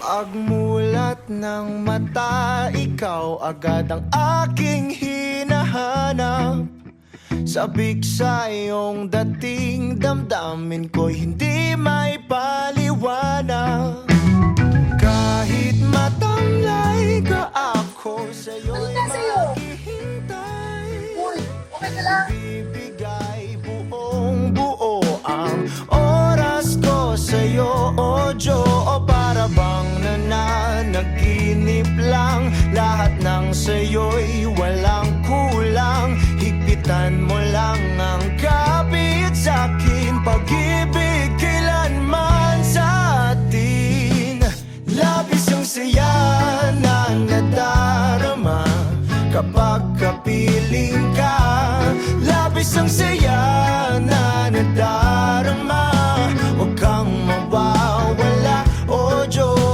Pagmulat ng mata, ikaw agad ang aking hinahanap. Sabik sa iyong dating, damdamin ko'y hindi may paliwanag. Kahit matamlay ka, ako sa'yo'y maghihintay. Okay ka lang? Bibigay buong buo ang oras ko sa'yo, o Diyo. O para bang nananaginip lang, lahat ng sa'yo'y walang kulang. Higpitan mo lang ang kapit sa'kin, pag-ibig kailanman sa atin. Labis ang saya na nadarama kapag kapiling ka. Labis ang saya na nadarama, huwag kang mawawala, o Diyos.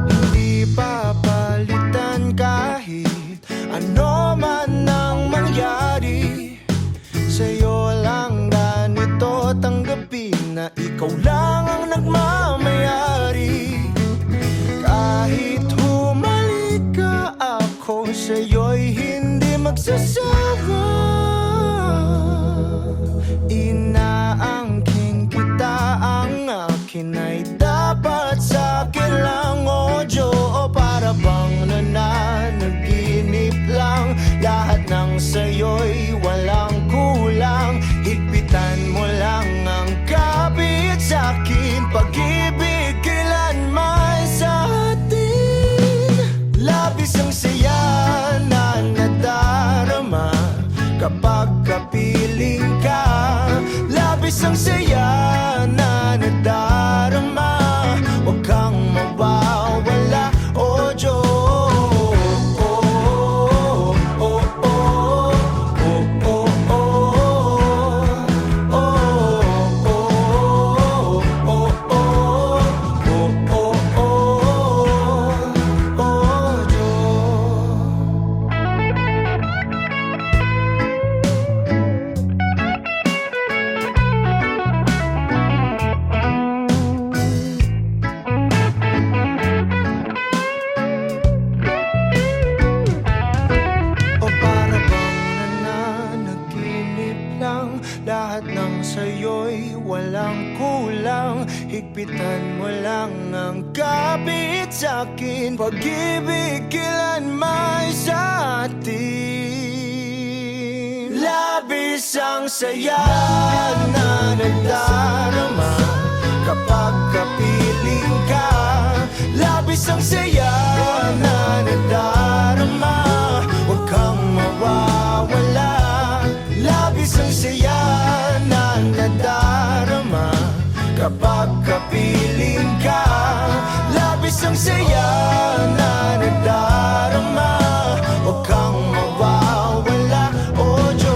Hindi papalitan kahit ano man ang mangyari. Sa'yo lang ganito tanggapin na ikaw lang ang nagmamayari. Kahit humalik ka, ako sa'yo'y hindi magsasawa. Inaangkin kita, ang akin ay dapat sa'kin lang, o Diyo. O para bang nananaginip lang, lahat ng sa'yo'y walang kulang. Higpitan mo lang ang kapit sa'kin, pag-ibig kailanman sa atin. Labis ang saya na nadarama kapag kapiling ka. Labis ang saya na nadarama, huwag kang mawawala, o Diyos. Lahat ng sa'yo'y walang kulang. Higpitan mo lang ang kapit sa'kin, pag-ibig kailanman sa atin. Labis ang saya na nadarama kapag kapiling ka. Labis ang saya na nadarama, huwag kang mawawala. Labis ang saya na nadarama kapag kapiling ka. Labis ang saya na nadarama, huwag kang mawawala, o Diyos.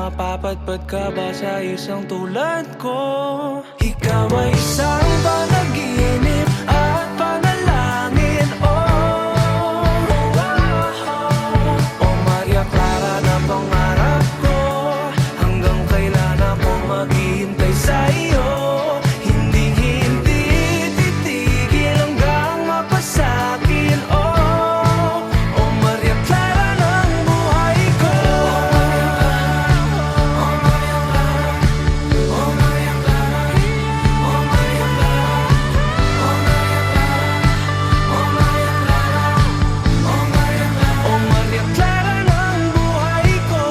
Mapapadpad ka ba sa isang tulad ko? Ikaw ay isang panaginip at panalangin, oh, oh Maria Clara na pangarap ko. Hanggang kailan ako maghihintay sa'yo? Hindi titigil hanggang mapasakin, oh, oh Maria Clara ng buhay ko. Oh Maria Clara ng buhay ko.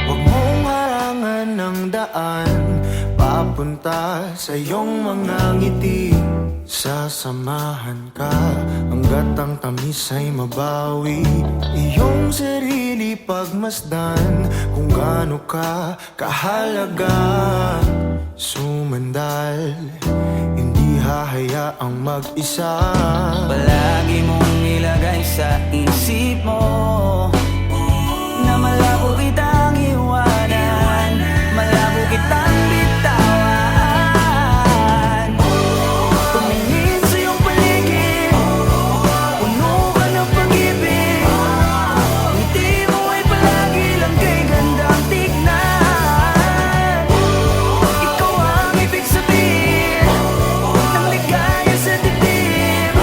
Huwag mong harangan ng daan papunta sa iyong mga ngiti. Sasamahan ka hanggat ang tamis ay mabawi. Iyong sarili pagmasdan kung gaano ka kahalaga. Sumandal, hindi hahayaang mag-isa. Palagi mong ilagay sa isip mo na malabo kitang iwanan, malabo kitang bitawan. Tumingin sa iyong paligid, puno ka ng pag-ibig. Ngiti mo ay palagi lang kay gandang tignan. Ikaw ang ibig sabihin ng ligaya sa dibdib.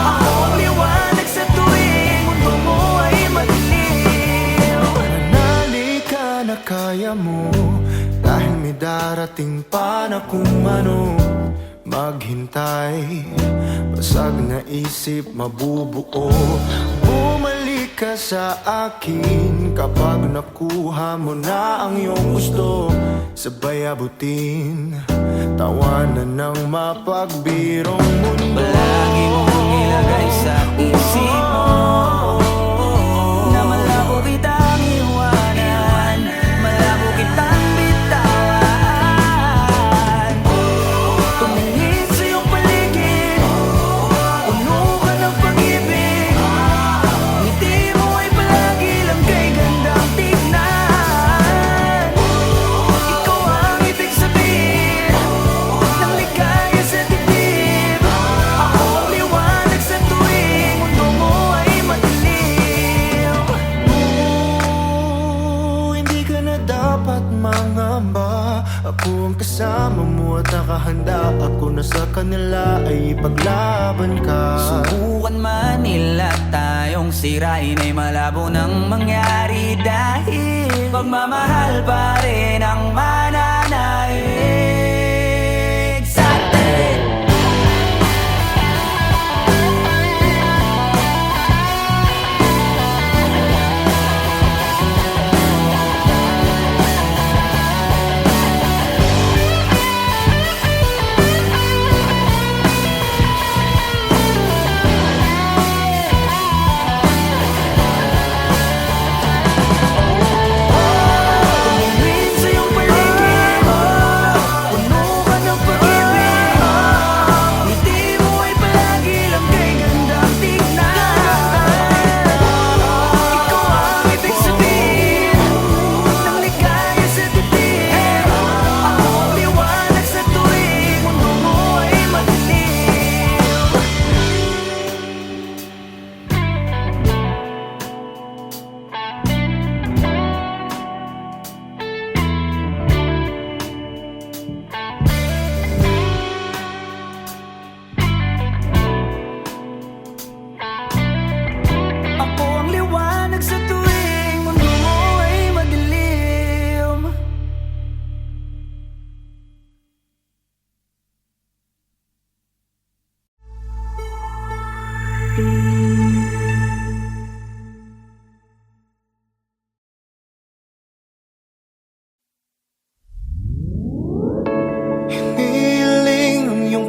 Ako ang liwanag sa tuwing mundo mo ay madilim. Manali ka na kaya mo, dahil may darating pa na kung ano. Maghintay, basag na isip mabubuo. Bumalik ka sa akin kapag nakuha mo na ang iyong gusto. Sabay abutin, tawanan ng mapagbirong mundo. Palagi mong ilagay sa isip mo na malabo kitang iwanan, malabo kitang bitawan. Tumingin sa iyong paligid, puno ka ng pag-ibig. Ngiti mo ay palagi lang kay gandang tignan. Ikaw ang ibig sabihin ng ligaya sa dibdib. Ako ang liwanag sa tuwing mundo mo ay madilim. Hindi ka na dapat mangamba. Ako ang kasama mo at nakahanda. Ako na sa kanila ay ipaglaban ka. Subukan man nila tayong sirain ay malabo nang mangyari, dahil pagmamahal pa rin ang mananaig sa atin. Tumingin sa iyong paligid,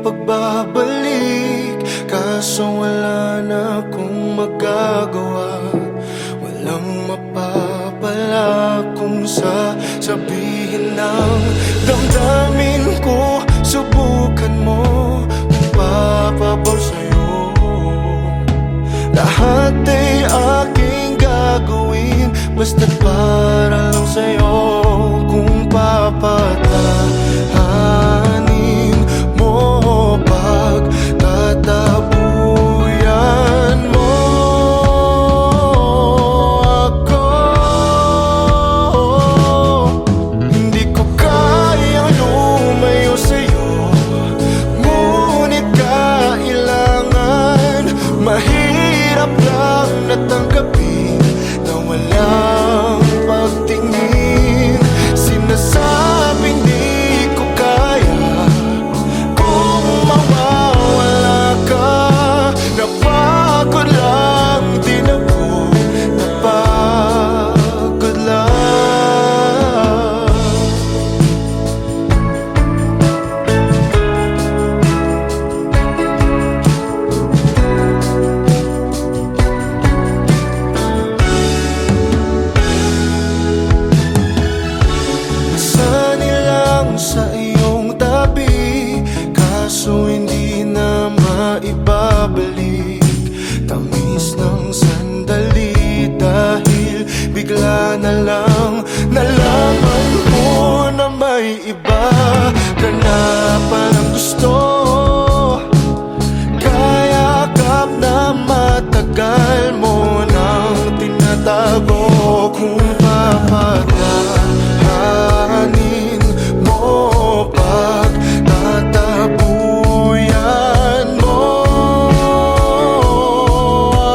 pagbabalik. Kaso wala na akong magagawa. Walang mapapala kung sasabihin ng damdamin ko. Subukan mo kung papabaw sa'yo. Lahat ay aking gagawin, basta't para lang sa'yo. Kung papatahanin mo, pagtatabuyan mo ako. Hindi ko kayang lumayo sa'yo, ngunit kailangan. Mahirap lang natanggapin na walang pagtingin. Sinasabing di ko kaya kung mawawala ka. Napagod lang din ako, napagod lang. Sa iyong tabi, kaso hindi na maibabalik. Tamis ng sandali dahil bigla na lang nalaman mo na may iba ka na palang gusto. Kaya kap na matagal mo nang tinatago. Kung papatahanin mo, pagtatabuyan mo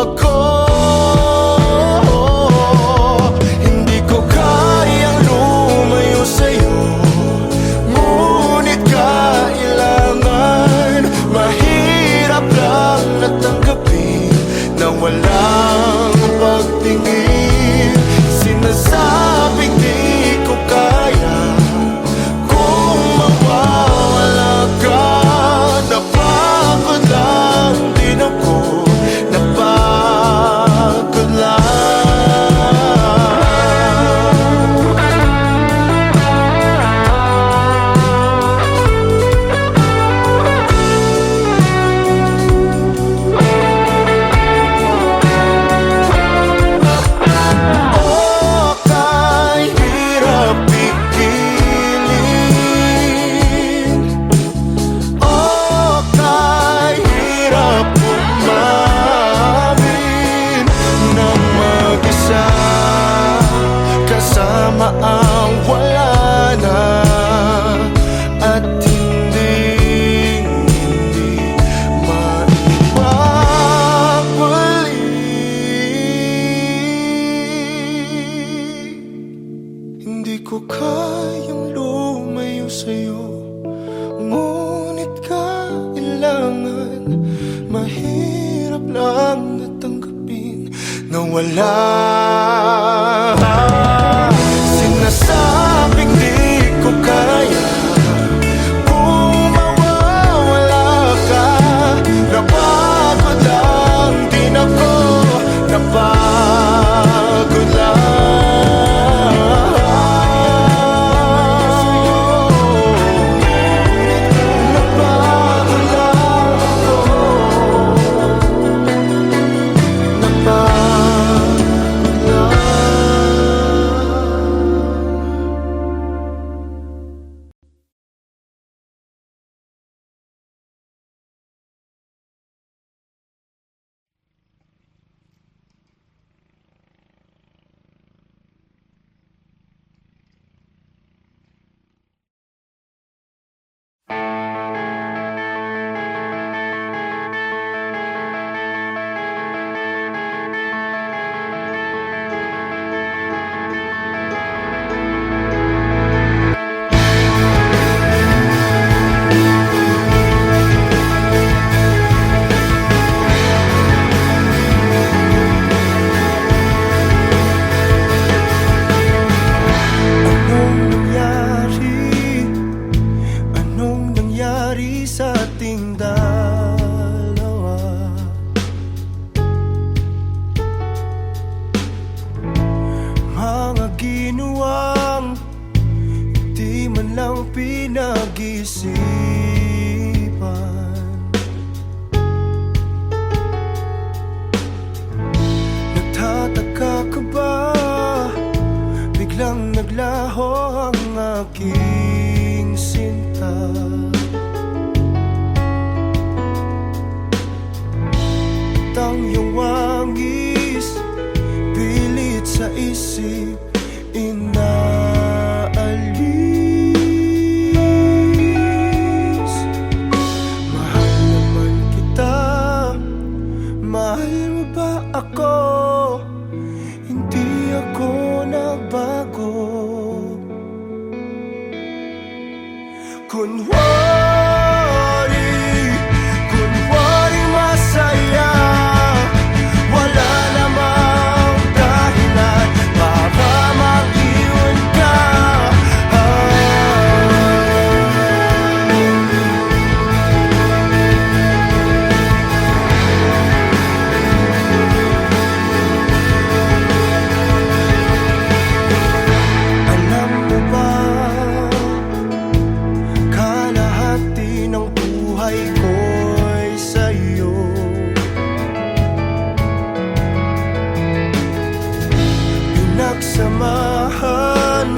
ako. Hindi ko kayang lumayo sa'yo, ngunit kailangan. Mahirap lang natanggapin na walang pagtingin. Sinasabing di ko kaya kung mawawala ka. Napagod lang din ako, napagod ang wala na at hindi maibabalik. Hindi ko kayang lumayo sa'yo, ngunit kailangan. Mahirap lang natanggapin na wala. Sinasabing di ko kaya kung mawawala ka. Napagod lang din ako, napagod lang. Napagod lang ako, napagod lang. isipan. Nagtataka ka ba? Biglang naglaho ang aking sinta. Ang iyong wangis, pilit sa isip, inaalis. Mahal naman kita, mahal mo ba ako? Hindi ako nagbago. Kunwari masaya, wala namang dahilan para mag-iwan ka. Alam mo ba, kalahati ng buhay ko'y sa'yo. Pinagsamahan,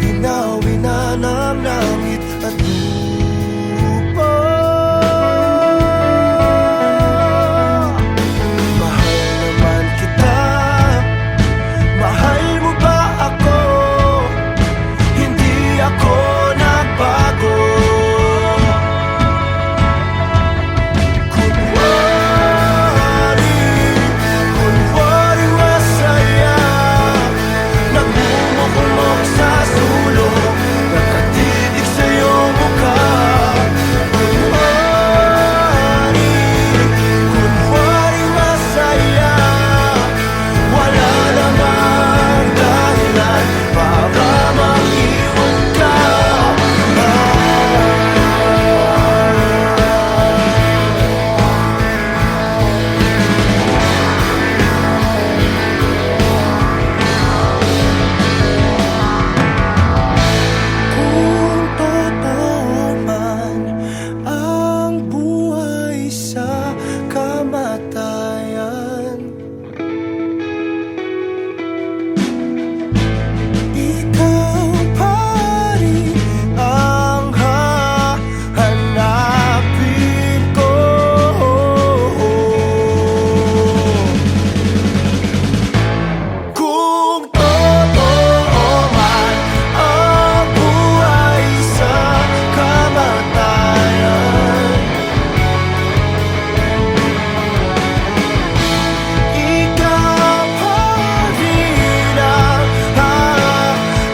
binawi na ng langit at lupa. Mahal naman kita, mahal mo ba ako? Hindi ako nagbago. Kunwari masaya, nagmumukmok sa sulok, nakatitig sa iyong mukha. Kunwari masaya, wala namang dahilan para mag-iwan ka. Kung totoo man ang buhay sa kamatayan, ikaw pa rin ang hahanapin ko. Kung totoo man ang buhay sa kamatayan, ikaw pa rin ang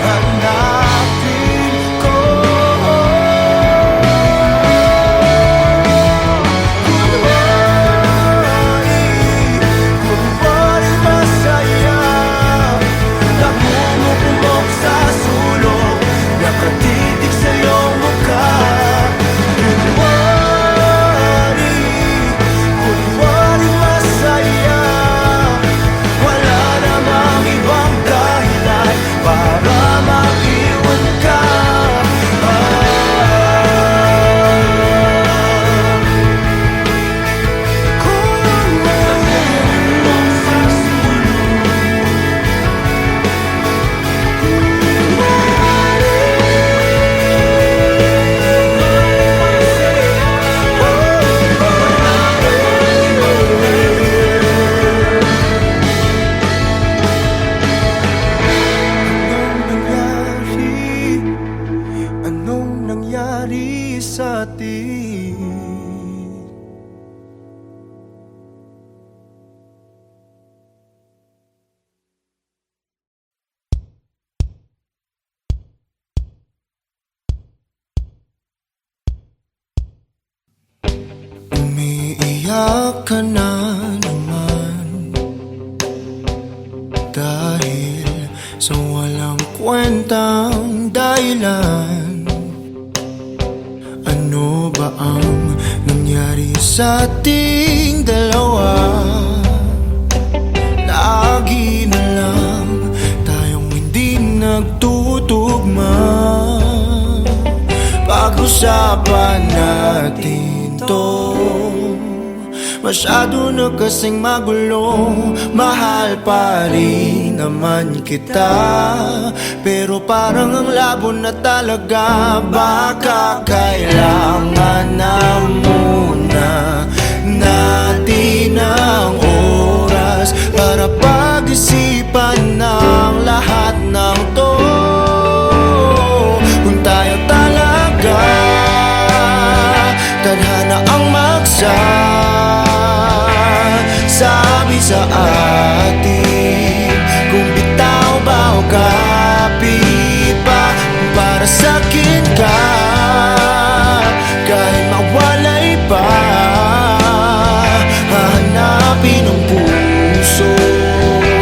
hahanapin ko. Kunwari masaya, nagmumukmok sa sulok, nakatitig sa iyong mukha. Kunwari masaya, wala namang ibang dahilan para mag-iwan ka. Anong nangyari sa atin? Umiiyak ka na naman dahil sa walang kwentang dahilan. Ano ba ang nangyari sa ating dalawa? Lagi na lang tayong hindi nagtutugma. Bago Pag-usapan natin to. Masyado na kasing magulo. Mahal pa rin naman kita, pero parang ang labo na talaga. Baka kailangan na muna natin ang oras para pag-isipan ng lahat ng to. Kung tayo talaga tadhana ang sabi sa atin, kung bitaw ba o kapit pa, para sa'kin ka, kahit mawalay pa, hahanapin ang puso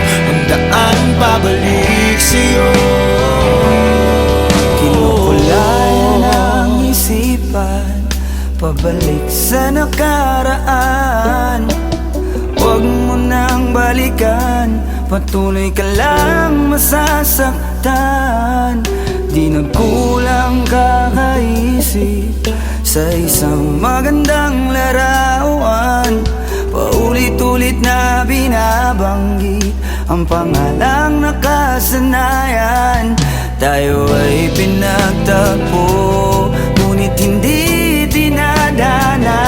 ang daan pabalik sa'yo. Kinukulayan ang isipan, pabalik sa nakaraan. Huwag mo nang balikan, patuloy ka lang masasaktan. Di nagkulang kakaisip sa isang magandang larawan. Paulit-ulit na binabanggit ang pangalang nakasanayan. Tayo ay pinagtagpo, ngunit hindi dinadana.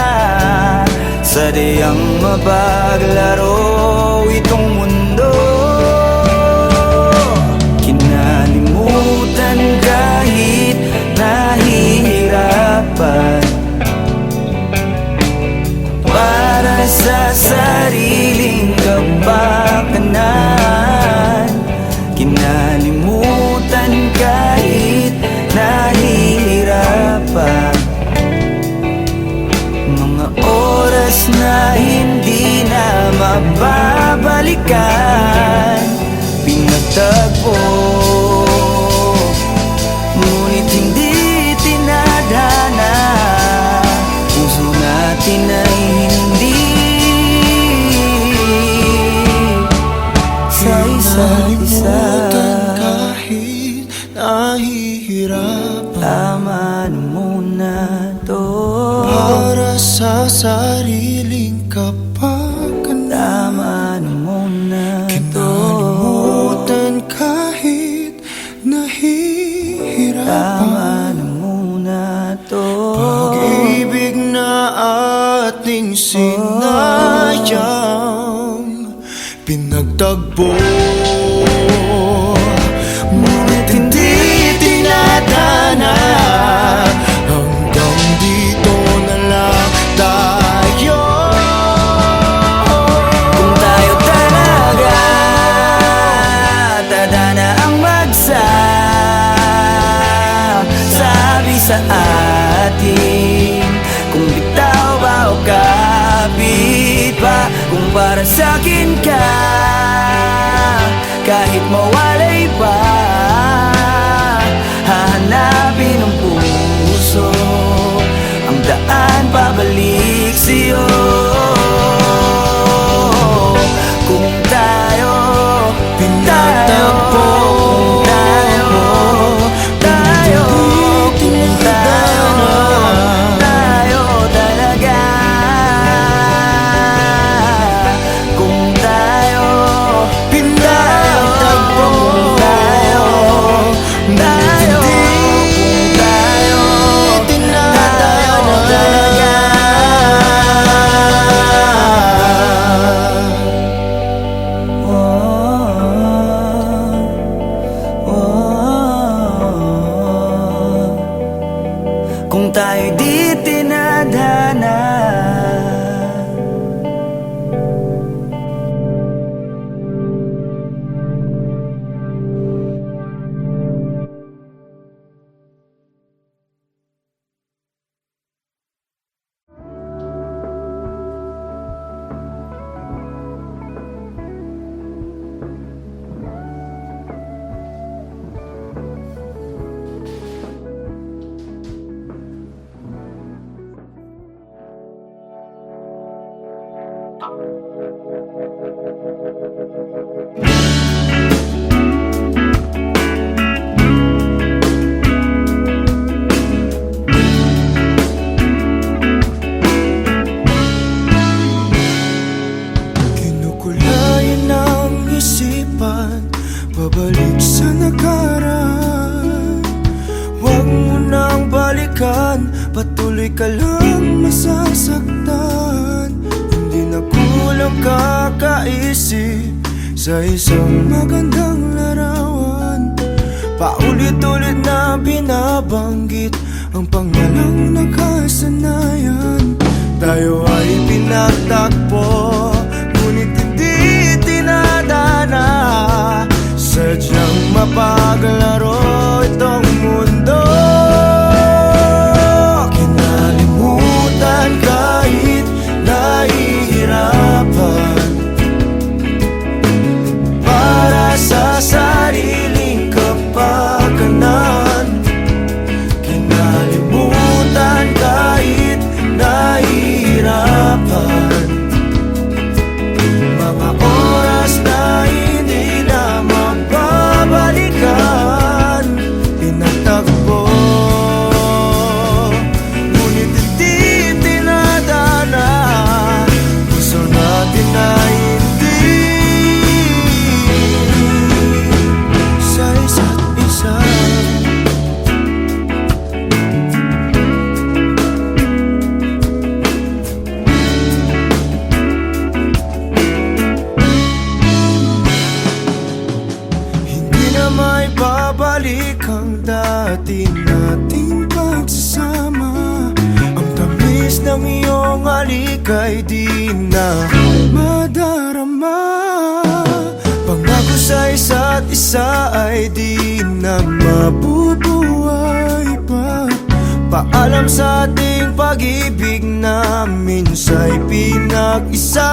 Sadyang mapaglaro itong mundo. Kinalimutan kahit nahihirapan, para sa sariling kapakanan. Kinalimutan kahit nahihirapan, mga oras na hindi na mababalikan. Pinagtagpo, ngunit hindi tinadhana. Puso natin ay hindi sa isa't isa. Kahit nahihirapan, Tama na muna to. para sa sariling kapakanan. Tama na muna to. Kinalimutan kahit nahihirapan. Tama na muna to. Pag-ibig na ating sinayang, pinagtagpo, ngunit hindi tinadhana. Hanggang dito na lang tayo. Kung tayo talaga tadhana ang sabi sa atin, kung bitaw ba o kapit pa, kung para sa'kin ka, kahit mawalay pa, hahanapin ang puso ang daan pabalik sa'yo. Kung tayo Pinagtagpo, pabalik sa nakaraan. Huwag mo nang balikan, patuloy ka lang masasaktan. Hindi na kulang kakaisip sa isang magandang larawan. Paulit-ulit na binabanggit ang pangalang nakasanayan. Tayo ay pinagtagpo, ngunit hindi tinadana. Sadyang mapaglaro itong mundo. Kinalimutan kahit nahihirapan, para sa sariling kapakanan. Kinalimutan kahit nahihirapan, mga oras na hindi na mababalikan. Pinagtagpo, ngunit hindi tinadana. Gusto natin na hindi sa isa't isa. Hindi na may babalik ang dati nating pagsasama. Ang tamis ng iyong halik ay di na madarama. Pangako sa isa't isa ay di na mabubuhay pa. Paalam sa ating pag-ibig na minsa'y pinag-isa.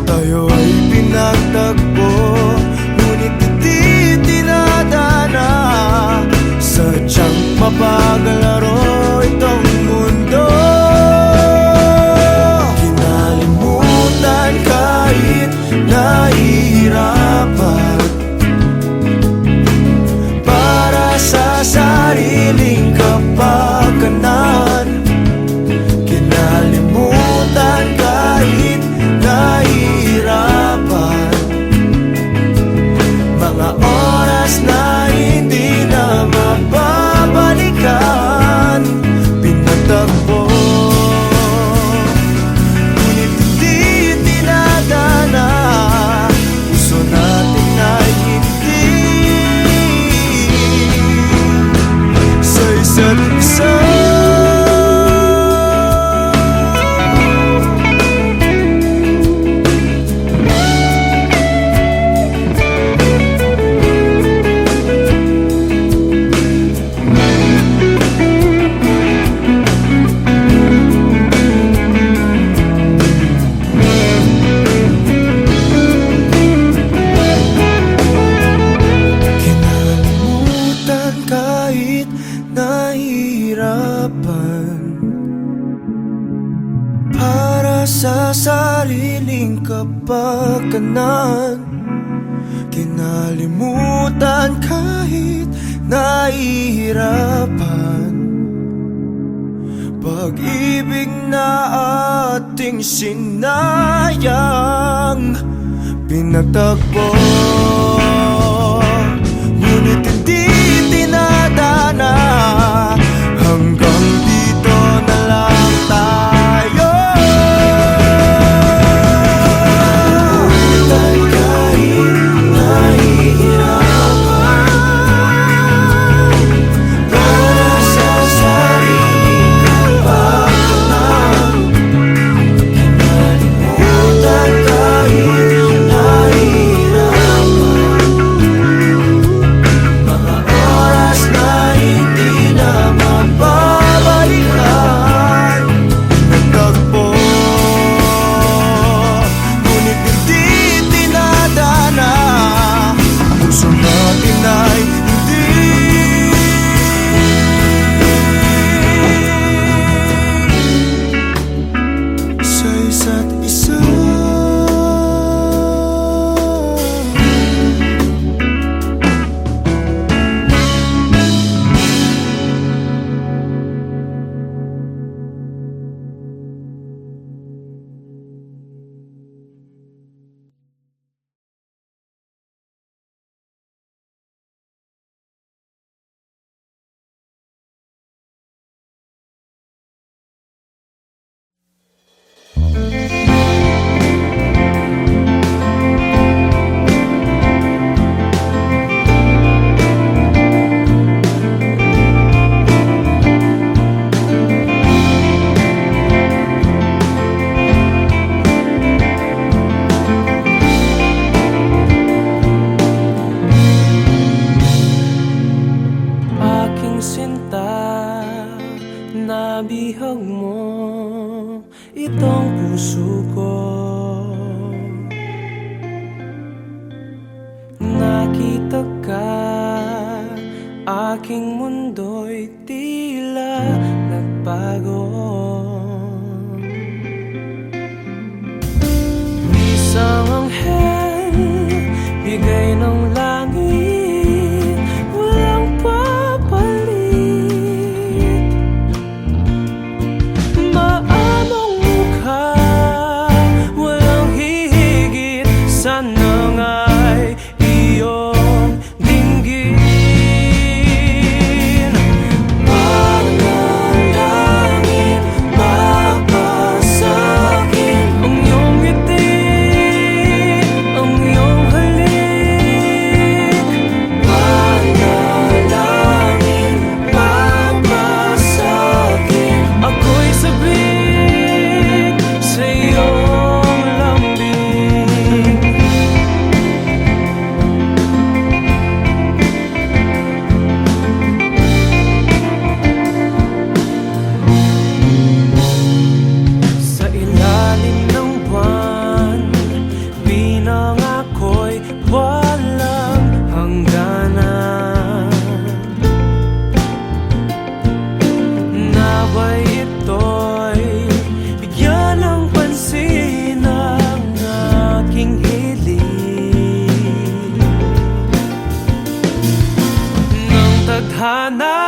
Tayo ay pinagtagpo, ngunit hindi tinadana. Sadyang mapaglaro itong mundo. Kinalimutan kahit nahihirapan, para sa sariling kapakanan. Kinalimutan kahit nahihirapan, mga oras na hindi na mababalikan. Pinagtagpo, ngunit hindi tinadana. Gusto natin na hindi sa isa't isa. Kinalimutan kahit nahihirapan, para sa sariling kapakanan. Kinalimutan kahit nahihirapan, pag-ibig na ating sinayang. Pinagtagpo, ngunit hindi tinadana. Hanggang dito na lang tayo. Kahit nahihirapan, para sa sariling kapakanan. Kinalimutan kahit nahihirapan, Ihag mo itong puso ko. Nakita ka, aking mundo'y tila nagbago. Isang anghel, bigay ng langit, walang papalit. Maamong mukha, walang hihigit, sana nga'y iyong dinggin. Panalangin, mapasakit ang iyong ngiti, ang iyong halik. Panalangin, mapasakit, ako'y sabik sa iyong lambing. Sa ilalim ng buwan, pinangako'y walang hangganan. Nawa'y ito'y bigyan ng pansin ang aking hiling. Ng tadhana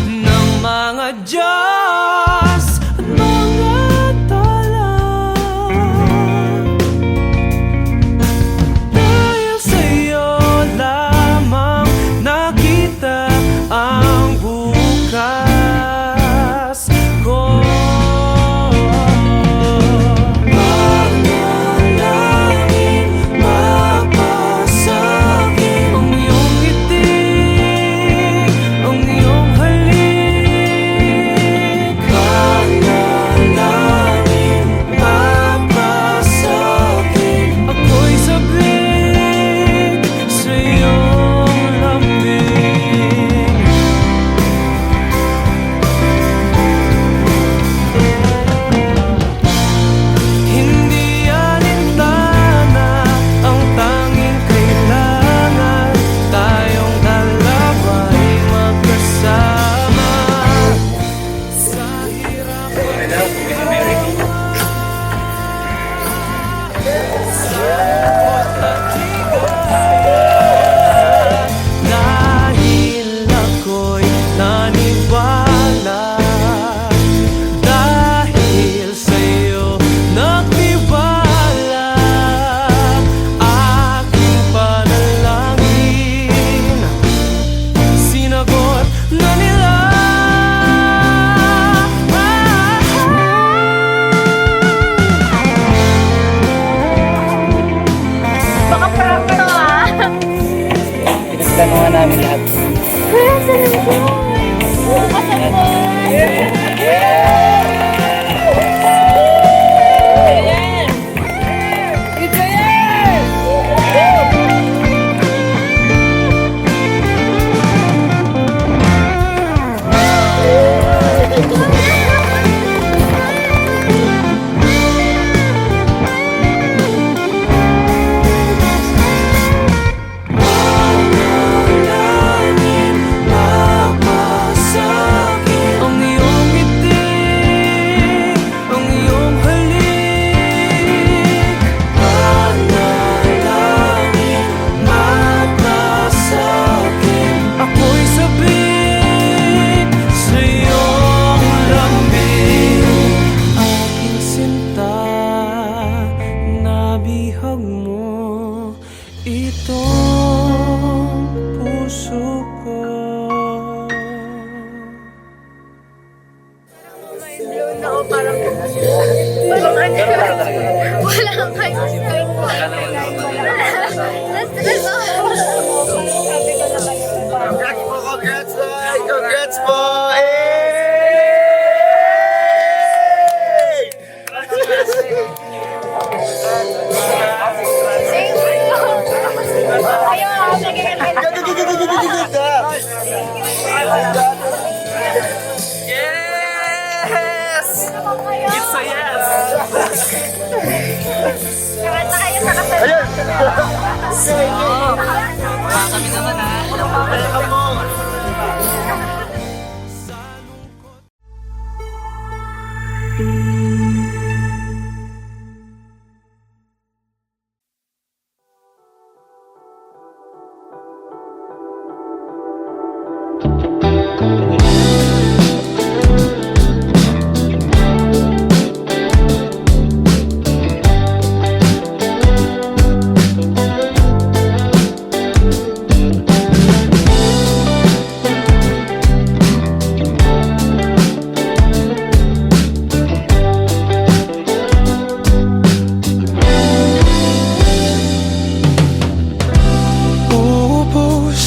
ng mga Diyos at mga tala, dahil sa'yo lamang nakita ang bukas ko. Panalangin, mapasakit ang iyong ngiti, ang iyong halik. Panalangin, mapasakit, ako'y sabik sa iyong lambing. Hindi alintana ang tanging kailangan, tayong dalawa'y magkasama sa hirap at dahil ako'y naniwala, dahil sa'yo nagtiwala, aking panalangin sinagot na nila. Baka prank to ah. Pinagtanungan namin lahat. Kuya, salamat po. Bukasan po. Panalangin, mapasakit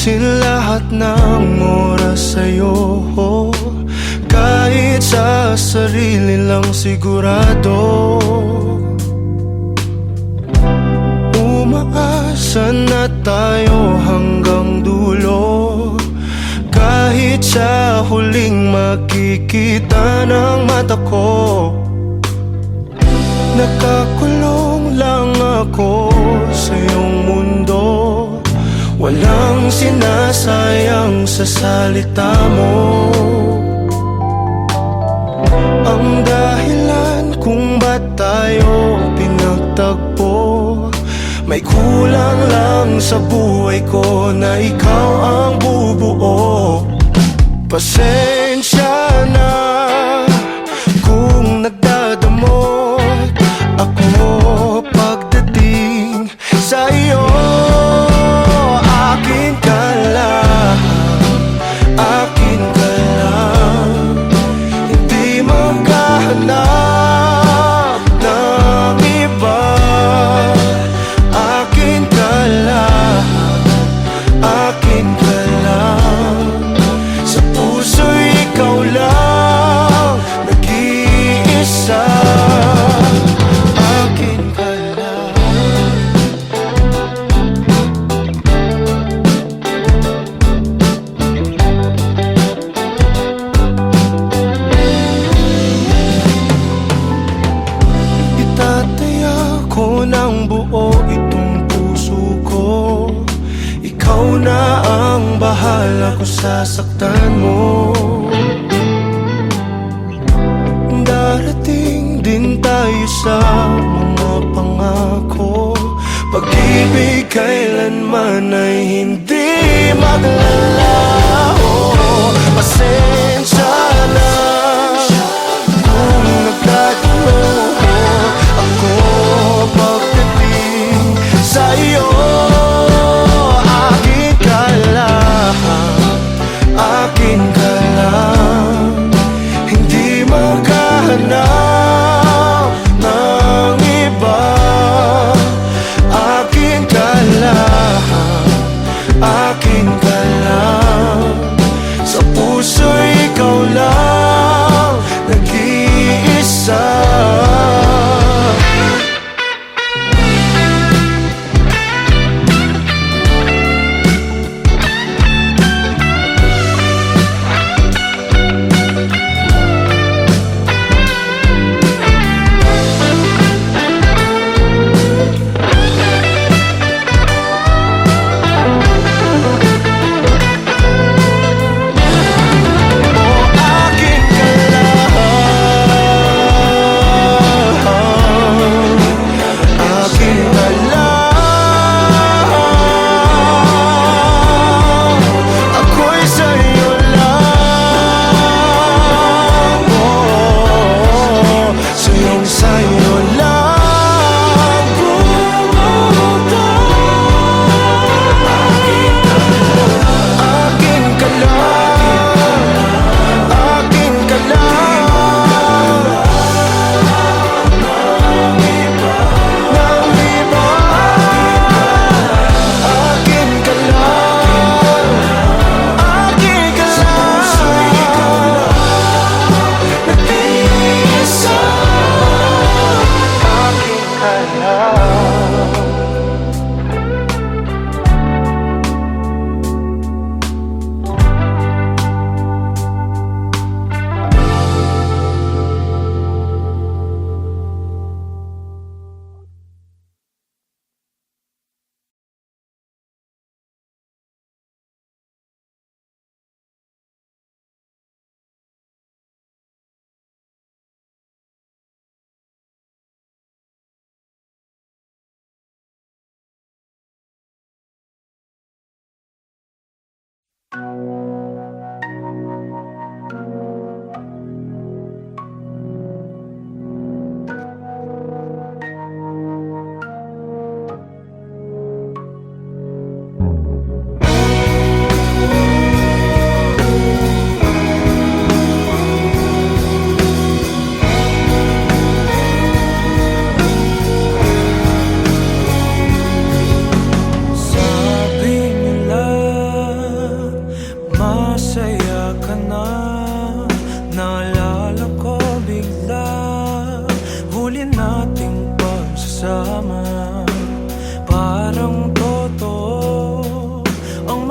Ubusin lahat ng oras sa'yo, kahit sa sarili lang sigurado. Umaasa na tayo hanggang dulo, kahit sa huling makikita ng mata ko. Nakakulong lang ako sa iyong mundo, walang sinasayang sa salita mo. Ang dahilan kung ba't tayo pinagtagpo, may kulang lang sa buhay ko na ikaw ang bubuo. Pasensya na kung nagdadamot ako pagdating sa iyo. Akin ka lang, akin ka lang, hindi maghahanap ng iba. Akin ka lang, akin ka lang, sa puso'y ikaw lang nag-iisa. Akin ka lang. Itataya ko ng buo itong puso ko, ikaw na ang bahala kung sasaktan mo. Darating din tayo sa mga pangako, pag-ibig kailanman ay hindi maglalaho. Pasensya na kung nagkatalo ako pagdating sa iyo. Akin ka lang, akin ka lang, hindi maghahanap ng iba. Akin ka lang, akin ka lang, sa puso'y ikaw lang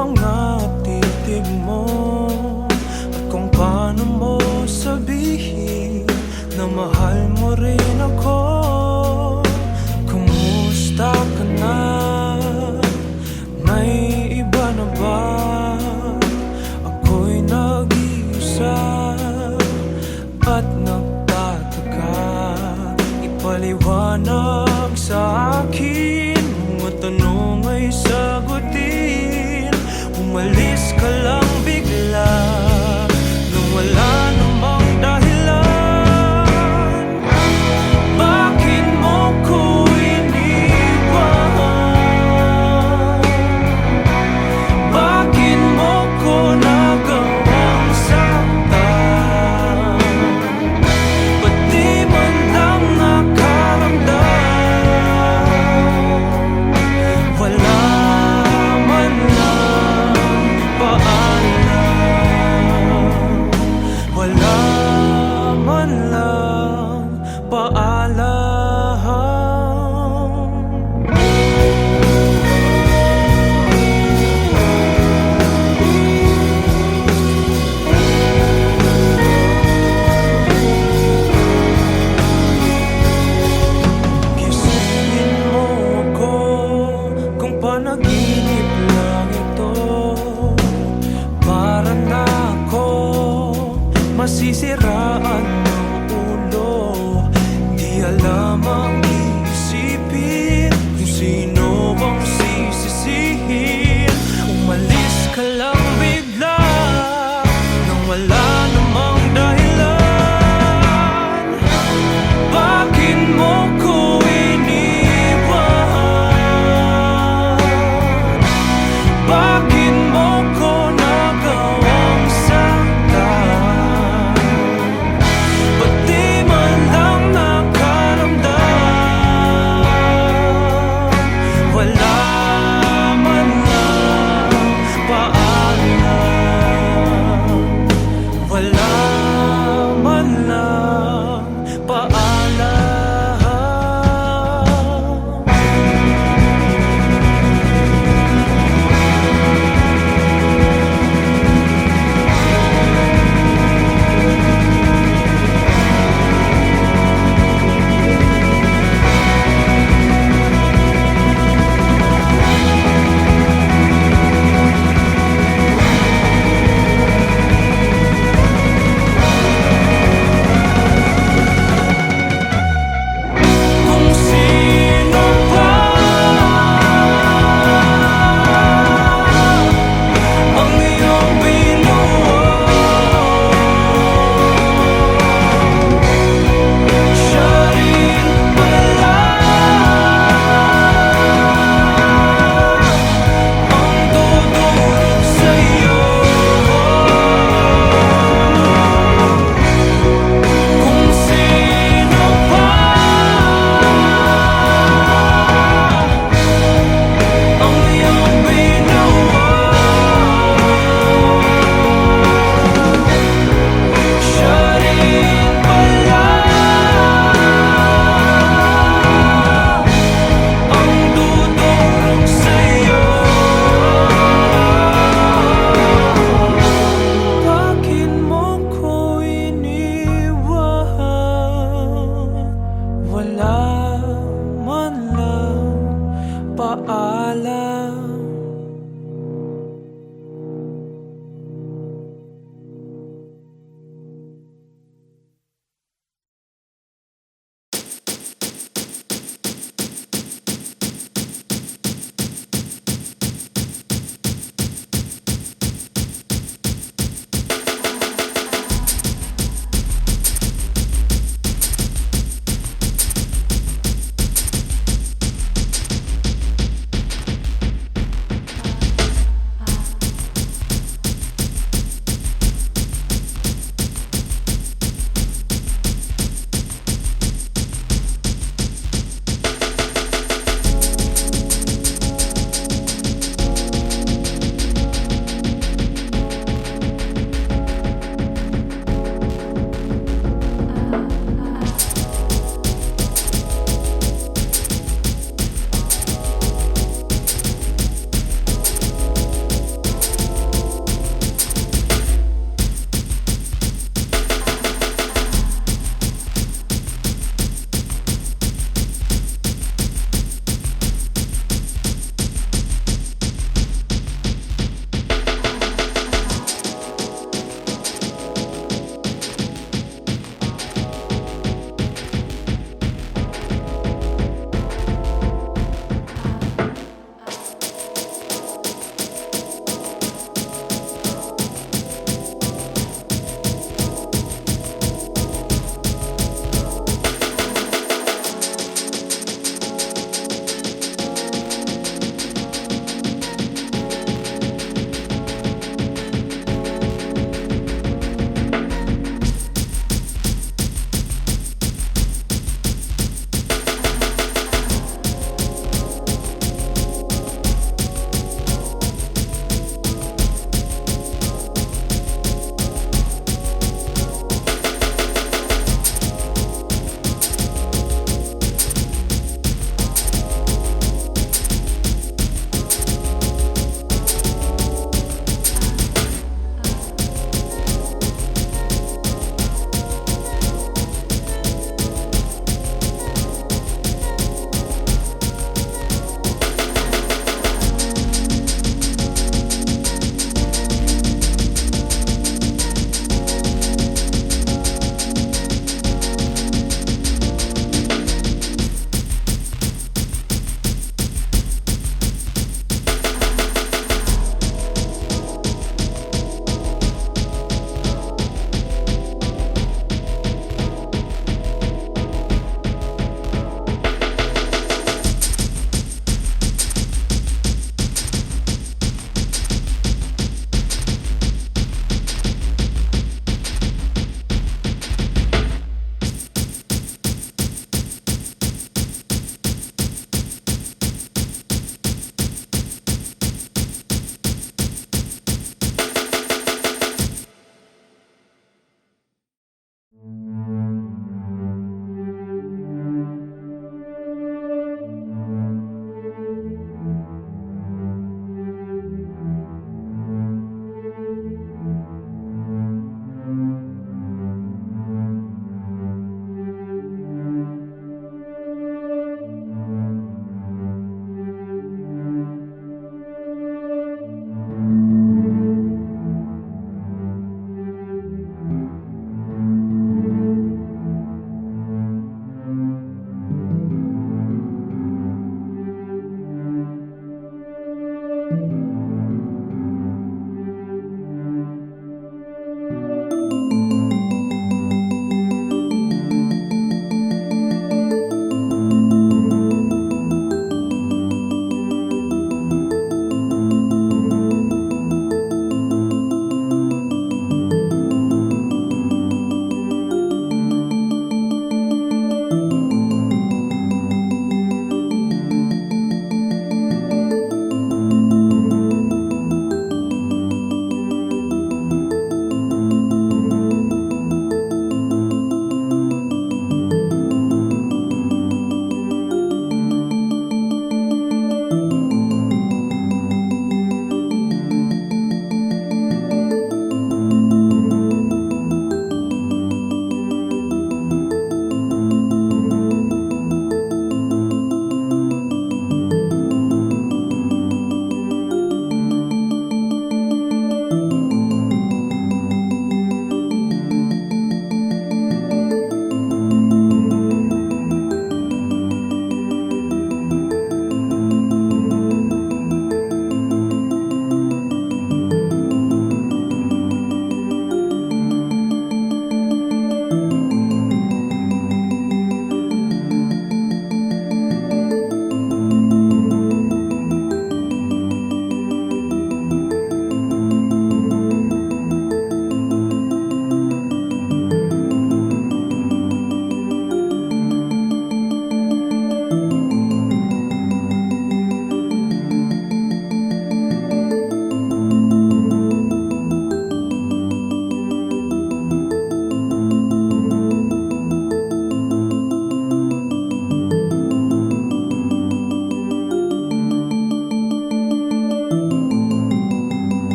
mga titig mo at kung paano mo sabihin na mahal mo rin ako. Kumusta ka na? May iba na ba? Ako'y nag-iisa at nagtataka. Ipaliwanag sa akin, mga tanong ay sagutin. Umalis ka lang bigla nung wala namang dahilan. Bakit mo ko iniwan? Bakit mo ko nagawang saktan? Ba't di man lang nakaramdam? Wala man lang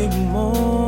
dibdib mo